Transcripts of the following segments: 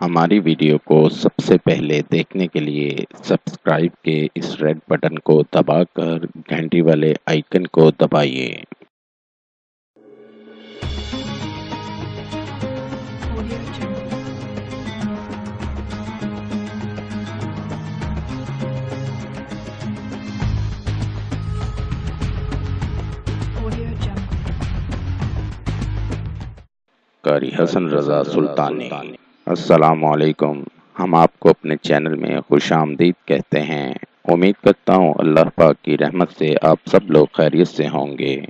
ہماری ویڈیو کو سب سے پہلے دیکھنے کے لیے سبسکرائب کے اس ریڈ بٹن کو دبا کر گھنٹی والے آئیکن کو دبائیے۔ قاری حسن رضا سلطانی۔ السلام علیکم۔ ہم آپ کو اپنے چینل میں خوش آمدید کہتے ہیں۔ امید کرتا ہوں اللہ پاک کی رحمت سے آپ سب لوگ خیریت سے ہوں گے۔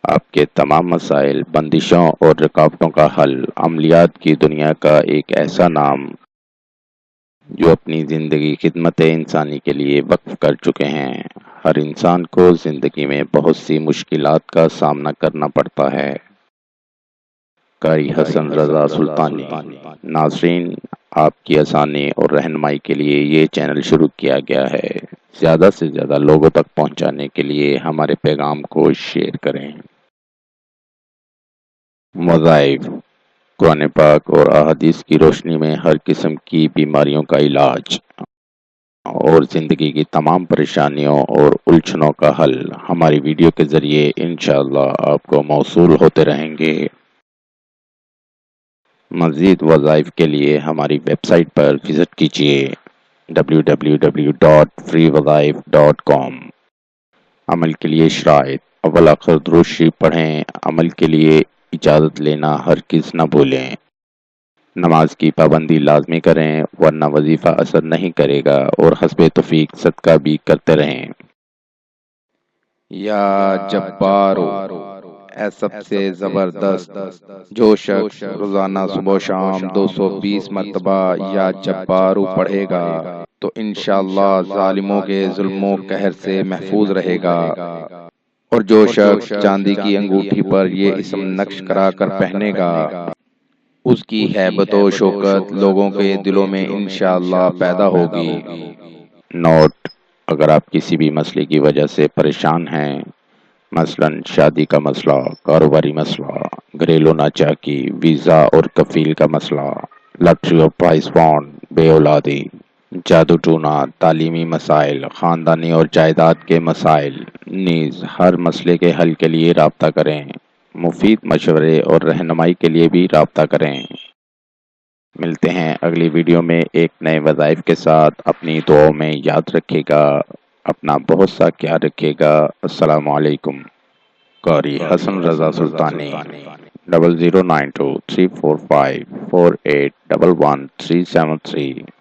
آپ کے تمام مسائل، بندشوں اور رکاوٹوں کا حل، عملیات کی دنیا کا ایک ایسا نام جو اپنی زندگی خدمت انسانی کے لیے وقف کر چکے ہیں۔ ہر انسان کو زندگی میں بہت سی مشکلات کا سامنا کرنا پڑتا ہے۔ قاری حسن رضا سلطانی۔ ناظرین، آپ کی آسانی اور رہنمائی کے لیے یہ چینل شروع کیا گیا ہے۔ زیادہ سے زیادہ لوگوں تک پہنچانے کے لیے ہمارے پیغام کو شیئر کریں۔ وظائف، قرآن پاک اور احادیث کی روشنی میں ہر قسم کی بیماریوں کا علاج اور زندگی کی تمام پریشانیوں اور الجھنوں کا حل ہماری ویڈیو کے ذریعے انشاءاللہ آپ کو موصول ہوتے رہیں گے۔ مزید وظائف کے لیے ہماری ویب سائٹ پر وزٹ کیجیے www.freewazaif.com۔ عمل کے لیے شرائط: اول آخر درود شریف پڑھیں۔ عمل کے لیے اجازت لینا ہرگز نہ بھولیں۔ نماز کی پابندی لازمی کریں ورنہ وظیفہ اثر نہیں کرے گا، اور حسب توفیق صدقہ بھی کرتے رہیں۔ یا جبارو، اے سب سے زبردست، جو شخص روزانہ صبح و شام 220 مرتبہ یا جبارو پڑھے گا تو انشاءاللہ ظالموں کے ظلم و قہر سے محفوظ رہے گا، اور جو شخص چاندی کی انگوٹھی پر یہ اسم نقش کرا کر پہنے گا اس کی ہیبت و شوکت لوگوں کے دلوں میں انشاءاللہ پیدا ہوگی۔ نوٹ: اگر آپ کسی بھی مسئلے کی وجہ سے پریشان ہیں، مثلا شادی کا مسئلہ، کاروباری مسئلہ، گھریلو ناچاکی، ویزا اور کفیل کا مسئلہ، لاٹری اور پرائز فنڈ، بے اولادی، جادو ٹونا، تعلیمی مسائل، خاندانی اور جائیداد کے مسائل، نیز ہر مسئلے کے حل کے لیے رابطہ کریں۔ مفید مشورے اور رہنمائی کے لیے بھی رابطہ کریں۔ ملتے ہیں اگلی ویڈیو میں ایک نئے وظائف کے ساتھ۔ اپنی دعاؤں میں یاد رکھے گا، اپنا بہت سا خیال رکھے گا۔ السلام علیکم۔ قاری حسن رضا سلطانی 0092 345 4811 373